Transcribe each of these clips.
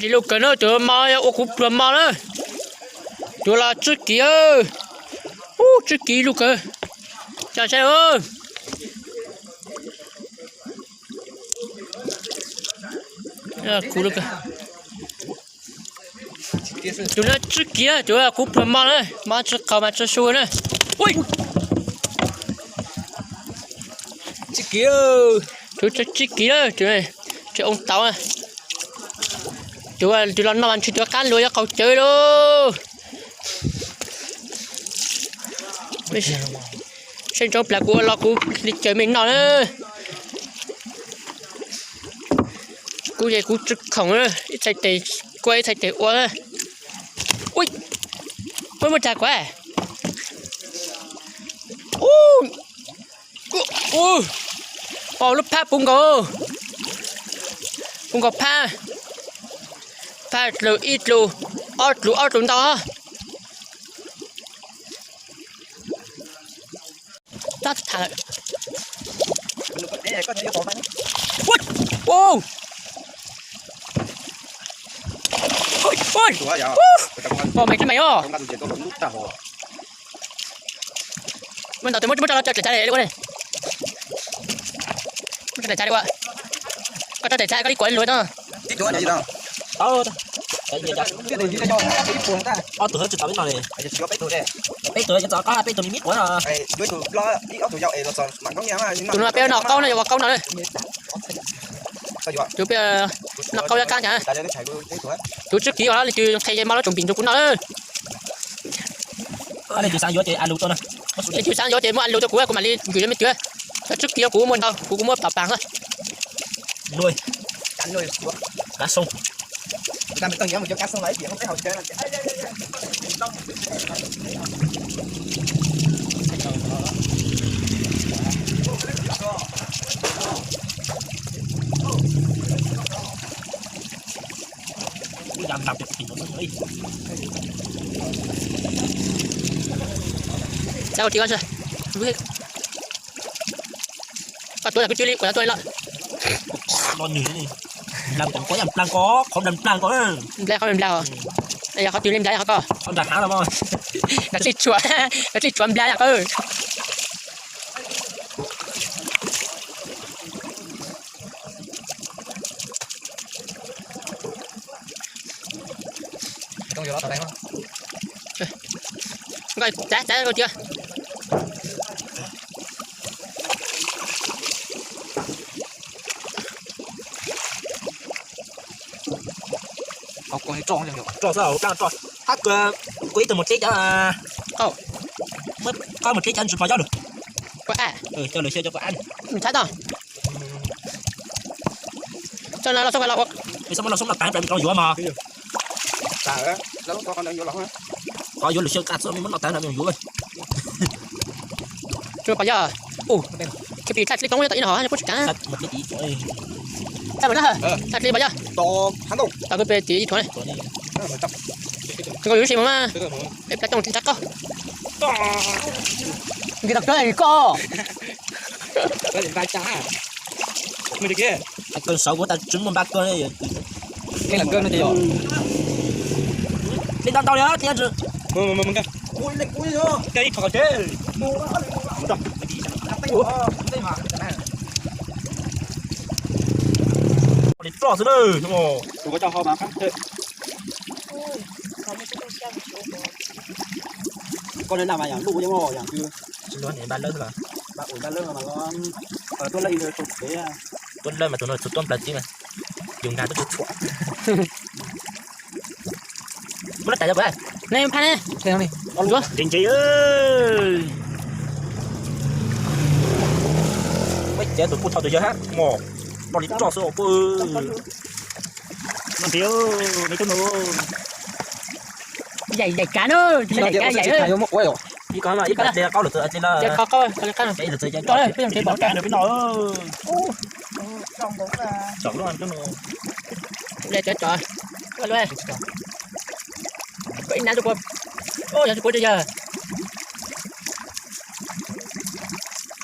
chỉ lúc cái nó chờ mà ô cục chờ mà nữa chờ là trước kia trước kia lúc cái chào xe ơi cú lúc cái chỗ nó trước kia chỗ là cục chờ mà nữa mà trước khảo mà trước xuôi nữa ui chiếc kia chỗ trước kia đó chỗ này chỗ ông tàu à chú lần nào ăn chú cá lưới câu chơi luôn xem cho là của lo của đi chơi mình nó nữa cú vậy cú trực khổng nữa chạy tè quay chạy tè uốn ui mới một chả quá lúc pa bung có pa lù ít lù ót lù to tắt thả wow ôi mày cái mày ó mình tao mới cho chạy chạy đi qua đây chạy chạy đi qua có cho chạy chạy có đi quậy lùi đó tụi nó chưa tao biết nào này bây giờ cho có bây giờ mình biết quá à tụi nó bây giờ câu này vào câu nào đây tụi bây giờ nó câu ra can chả tụi trước kia đó là tụi thầy mau nó chuẩn bị cho cũng nó ở đây tụi sang vô chơi ăn lụt cho nè tụi sang vô chơi mua ăn lụt cho của mà đi gửi đến mấy chưa trước kia của mua đâu của mua tạp bảng thôi nuôi cá sông ta mình cần nhớ một chỗ cá sông lấy chuyện không thấy hậu chơi làm được thì nó sẽ đi sao chị con chơi tôi là cái chuyên của tôi lợn con nhiều thế này làm cũng có làm có không làm plan có làm không làm đâu đây làเขาตื่นเล่นได้เขาก็ không đặt há là thôi นักติดชวนได้อ่ะkhông vô đó tao đây không rồi trái rồi chưa học con tròn rồi trò sao đang trò hát quý từ một tí cho mới có một tí cho anh chụp vào gió được có à cho lời chơi cho có ăn trái to cho nó xong rồi lọc thì xong nó sống là tán tại con vừa mà trời á nó có con đang vô lọc hả có vô lời chơi cắt xong mới nó tán là mình vừa chưa bao giờ cái bị thạch lý công như tại nó hả có cả một cái tí thôi sao mà nó hả thạch lý bao giờ to hắn đâu tao cứ về tí thôi này cái có gì mà em đã trong chắc có cái đặc này có cái điện vai cha mình đi kia cơn sầu của ta trứng một ba cơn này cái là cơn nó gì lên tao nhá thì anh mừng cái cui vô cái thằng chế để trò xuống đây đừng có cho họ mà khác con đến làm mà dạng lũ giống mò dạng chưa xin lỗi này ba lớn mà bạn ủi ba lưng mà nó ở tôi lấy rồi chụp thế à tuần lên mà tụi nó chụp tôm plate mà dùng đá tôi chụp nó chạy ra vậy này em phan này xem đi con chúa đình chị ơi mấy trẻ tụi tụi giờ hát mò nó đi trò số bự nó thiếu mấy cái nó dày cá nữa dày cá dày nữa đi con mà ít cái đây có được từ trên là có cái này chạy được từ trên cho đây bây giờ thấy bỏ cá được cái nồi trong bóng là chọn luôn cái nồi đây cho luôn vậy nãy tôi ô giờ tôi giờ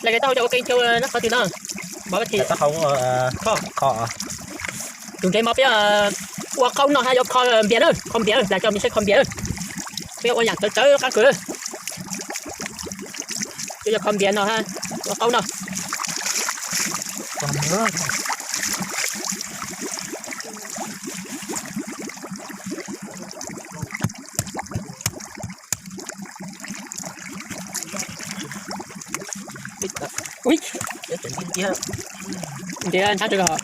là cái tao cho cái kêu nó có từ nó bỏ cái ta không kho dùng cái móc á 我靠那还要靠别人，靠别人来叫你去靠别人，不要我养着这干个，就要靠别人了哈，我靠那， còn nữa ui, để chuyện kia để anh thấy được hả?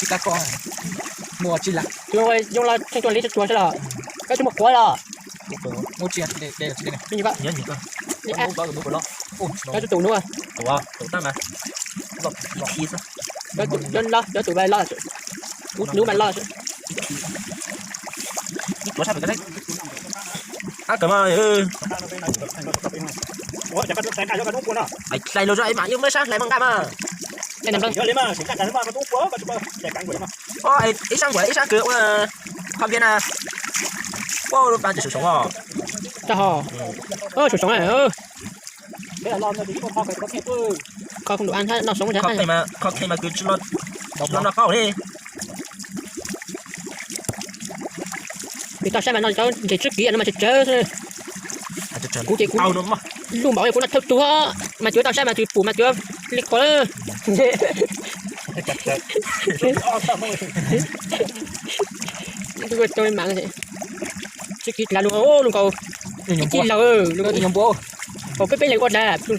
Kita con mua chi là Chúng tôi dùng là thanh chuẩn lý cho chuột chứ là, cái chúng một quái là, mua chi đây là chi đây này. như vậy, nhớ gì cơ đi ăn, có được lo Ôi, cái tụi nữa, tụi ta mà lọc khí sao cái tụi dân lo, cái tụi bay lo, nếu mà lo, có sao phải cái đấy à cảm ơn ủa chẳng có cái này cho cái đúng của nó lại lâu rồi mà nhưng mới sáng lại bằng cam à cái này vâng, giờ lấy mà sẽ cắt cái mà đúng của mà chúng ta để cắn quỷ mà ôi ít sáng cửa mà không biết à wow bạn chỉ sử dụng à cho họ, chuột sống này, để là lo cho tí con cái có kẹp con không đủ ăn hết, nó sống chẳng hay, khó khi mà cứ nó khó đi vì tao xem mà nó cho chỉ trước kia nó mà chỉ chơi thôi, cú chỉ cú, tao đúng mà luôn bảo là cú là thấp tua, mà chưa tao xem mà chỉ phủ mà chưa, lịch quá, tôi mạng thế, trước kia là luôn, ô luôn cầu, Nhung kia bố. là luôn Nhung bố. cầu cái này quạt là, tôi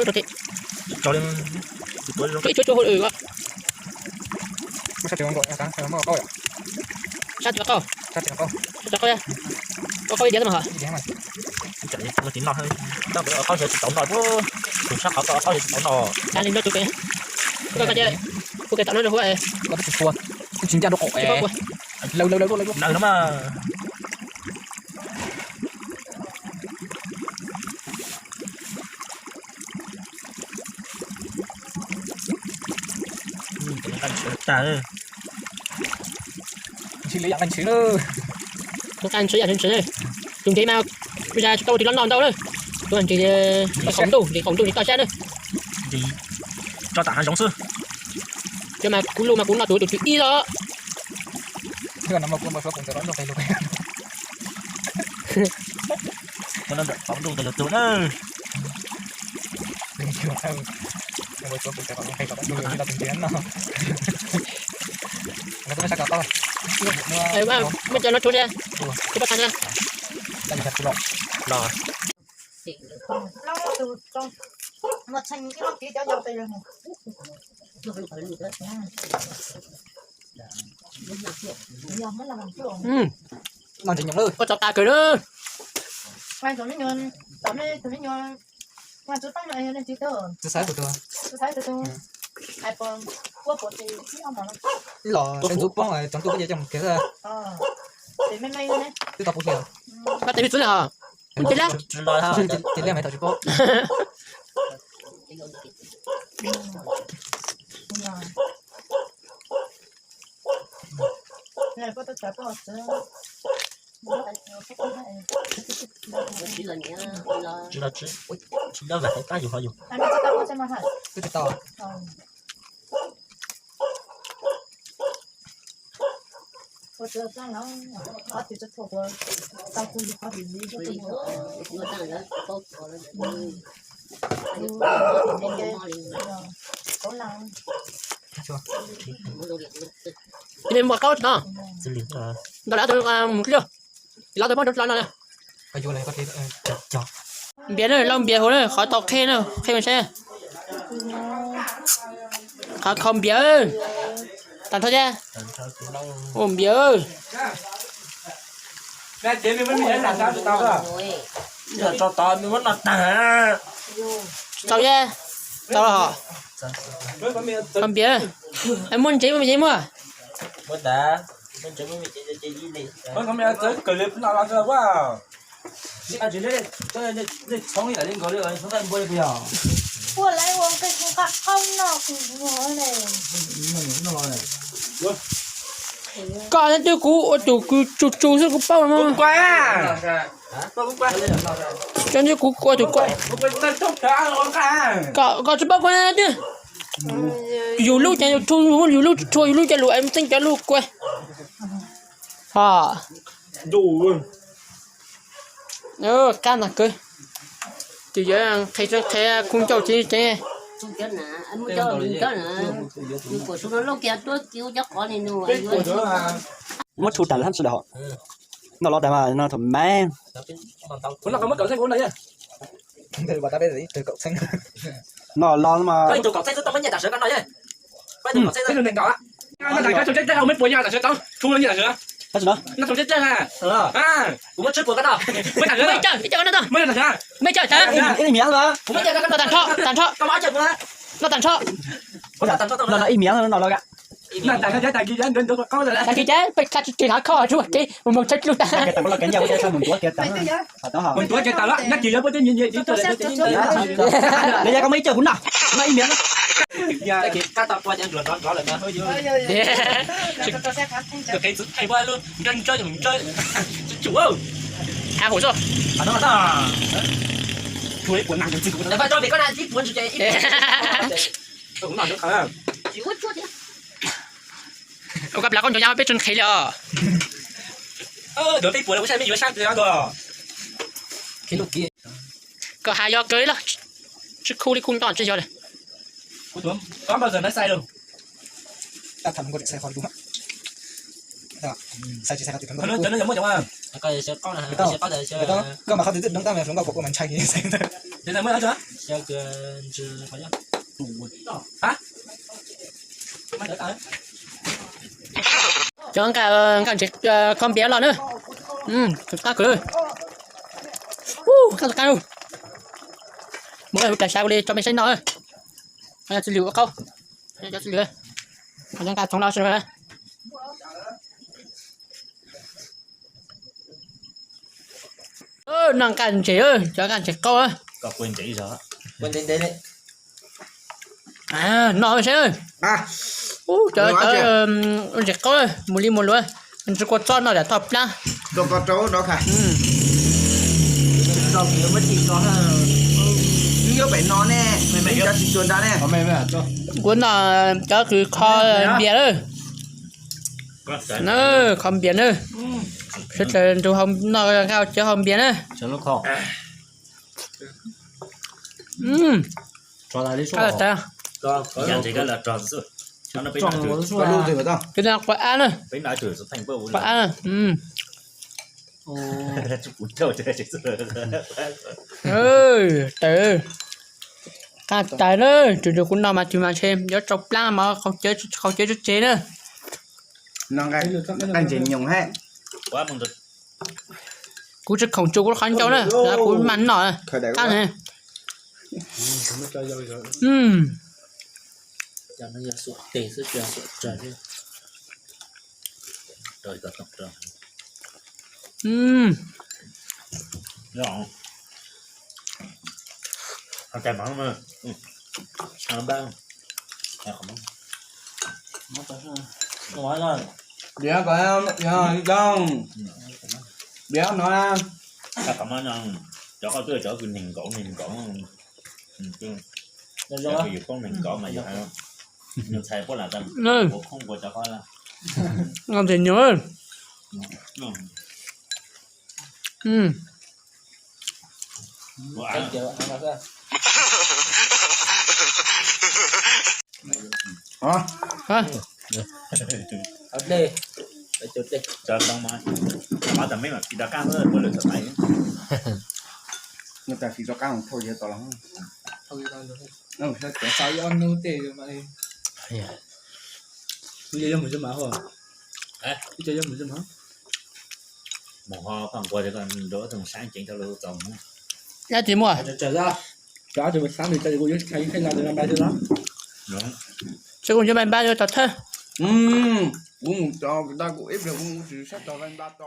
nói thế, cho lên tôi luôn cái chỗ hồi quá, Sao tiền gọi sáng sáng mà coi. sao chưa có, Sao tiền coi. sao có có điện mà hả? Gì mà. chạy nó chỉ lo thôi tao bữa khó sẽ tổng nồi quá cũng sao khó sẽ tổng nồi Đang lên đó tụi cái chơi, cái tạo nó được vậy, Có cái chua. Cái chính ra độ chưa có, lâu. nặng lắm mà ta ơi Chỉ lấy ăn xíu nữa. không ăn sữa ăn sữa, dùng thế mà bây giờ tôi thì nó non đâu đấy, tôi chỉ khổng tủ thì tao sẽ đấy, gì cho tặng giống sư chứ mà cú luôn mà cú nó tụi ít đó, Cái nó mà cũng phải cùng nó phải luôn. cho nên phóng đồ từ lực tướng ơi Đừng chịu đâu. Nó mới có cùng nó phải có đôi là tình tiến nó. Nó có sao to. bây giờ nó trốn ra, cứ bắt ăn ra, Đây là chua. rồi nó từ trong một thành cái lông tí cho dầu tây rồi này giờ mới là bằng chuồng Nó chỉ nhúng lư. có chọc ta cười đó, quay tụi nó nhon mà chú tăng này nên chỉ tớ Chứ sai của tôi. chú thấy tụi ai còn qua bộ thì chỉ ông mà Lò sen giúp bóng rồi, trong tôi có gì trong cái ra. thì mấy này Tôi tập bút liền. bắt tay xuống hả? Chết lắm, rồi ha Thì lên mày tập chụp bút. này có tất cả có chứ chỉ là chỉ là vậy ta dùng họ dùng anh biết tao có xem mà hả Tôi thì to.我知道这样，然后他就错过，到处他比你就怎么，có lòng, Chưa. nên mà có đó, dữ liệu rồi đó đã tôi một chưa, lo tôi bắt được lo này, Cái vô này có thể cho. biển này long biển hồ này khỏi tọt khe nữa, khe mình xe, khỏi không biển, tàn thôi nha, ôm biển, nè chị mình mới làm sao cho tao đó giờ cho tao mới vẫn là tả sao nha, sao hả? với con miệng Không biển, em muốn chế mà chế mua, mới đã mình chỉ mới chỉ gì này với con miệng tới clip nào làm sao quá anh chỉ lấy để sống ở trên có được sống tại bơi bây giờ 我来我跟我看好闹我嘞， có đến tôi cũ, tôi chú sẽ cũng bao mà, quá à cũng quá cho như cú coi tụi coi có chút bao quan chứ dù lúc chạy thu dù lúc thôi lúc chạy lụa em tính chạy lúc coi à đủ can là cơ thì giờ thấy không cho chị Không chết nè, anh muốn cho mình chết nè. Nhưng của số nó lúc kia tôi kêu cho con này nuôi. mất thu tàn hắn sự đó nó lo tại mà nó thầm mẹ Cũng là không mất cậu xanh của này nha. Từ bà ta biết gì từ cậu xanh. nó lo mà Cái tụi cậu xanh tao mới nhận đặt sữa con nói chứ. Cái tụi cậu xanh tao đó. Nó đại cái tụi chết không biết bùi nhau đặt sữa tao. Thu lên như là sữa. hết rồi đó Nó tụi chết à. Cũng mất trước của cái đó. Mới đặt sữa. mấy chơi nó đâu Mới đặt sữa. mấy chơi hả cái miếng đó Cũng mới chơi cái nó tàn thọ Tao nói chừng nữa. nó tàn thọ nó là ý miếng nó lo gạ Này tại kia đến có rồi là cái trái phải cắt cái hạt kho chú cái một chất luôn ta cái tao là cái nhau cái sao mình của cái tao tao hả mình tuổi cái tao đó nhắc gì đó với như để ra có mấy chơi cũng nào nó ý miếng cái kia cái tao qua chẳng được nó lại hơi dữ. Cái hay quá luôn. Đang chơi đừng chơi. Chủ ơi. hổ rồi nó là thôi quần nặng chứ Để phải cho việc con này ít muốn chơi. Cũng nói được hả? Chỉ có chút ông gặp là con cho nhau biết chân khí rồi Được cái buổi này mới sang từ rồi. Cái lúc kia. có hai do cưới là chứ khu đi cung toàn chơi rồi Có bao giờ nó sai đâu. Ta thầm có thể sai khỏi đúng không? Đó. Sai chỉ sai khỏi từ thằng Nó đó. nó giống không? Coi sẽ có là sẽ có thể sẽ Đó. Có mà không tự động ta mà xuống vào của mình chạy như thế. Thế là mới hết chưa? sao cái chưa phải nhá Hả? Mới được hả? cho cả chỉ con bé lo nữa chúng ta cứ các cao mỗi người tại sao đi cho mình xem nói hay là liệu câu cho liệu chúng ta trong đó rồi nàng cần chỉ ơi cho cần chỉ câu ơi có quên chỉ rồi Quên đến đây đấy. nói xem ơi trời chỉ câu ơi một ly một luôn mình chỉ có cho nó để tập ra Đâu có trấu đó cả. Rồi kiểu mất thịt nó Nhớ phải nó nè. Mình cho chị chuồn ra nè. cuốn là cho cứ kho biển ơi nó không biển ơi sẽ trời tôi không nó cao chứ không biển ơi cho nó khó cho lại đi số cái là ta nhận thì cái là tròn rồi cho nó bị Có lưu gì vậy tao? cái nào phải ăn ơi bị nãy chửi thành bơ phải ăn cũng chơi chơi từ cả tại đó chủ được cũng nào mà chịu mà xem nhớ chọc lá mà không chơi chút chế nữa Nó cái anh chỉ nhung hết. quá mừng được cú chỉ không chịu có khăn cháu nữa là cú mắn nọ Khởi đấy ăn quá. này cho nó ra số tiền số trời số trời đi rồi tập tập rồi rồi ăn cay mắm mà ăn bao ăn không nói rồi Đéo có em, không. Đéo nói em. ta cảm ơn ông cho con tôi chỗ mình cổ chứ cho cái con mình cổ mà giờ không nhưng thầy có là tâm không có cho con là ngon thì nhớ ăn Hả? ở đây. Để chụp đi. cho đông mà tầm mấy mà đã cao hơn có được mấy Người ta chỉ cho cao thôi giờ tao lắm. Thôi tao được. Sao cái Sao ăn nấu tê rồi mà đi. Bây giờ mình sẽ mở hả? Bây giờ mình sẽ mở. một ho còn qua để còn đỡ thằng sáng chuyện theo lưu tổng ra chỉ mua Trở ra. Đó thì sáng thì tôi cũng thấy là được làm bài đó. đúng chứ còn cho bạn ba rồi tập thế Uống cho người ta cũng ít được uống chỉ sách cho anh ba tỏ.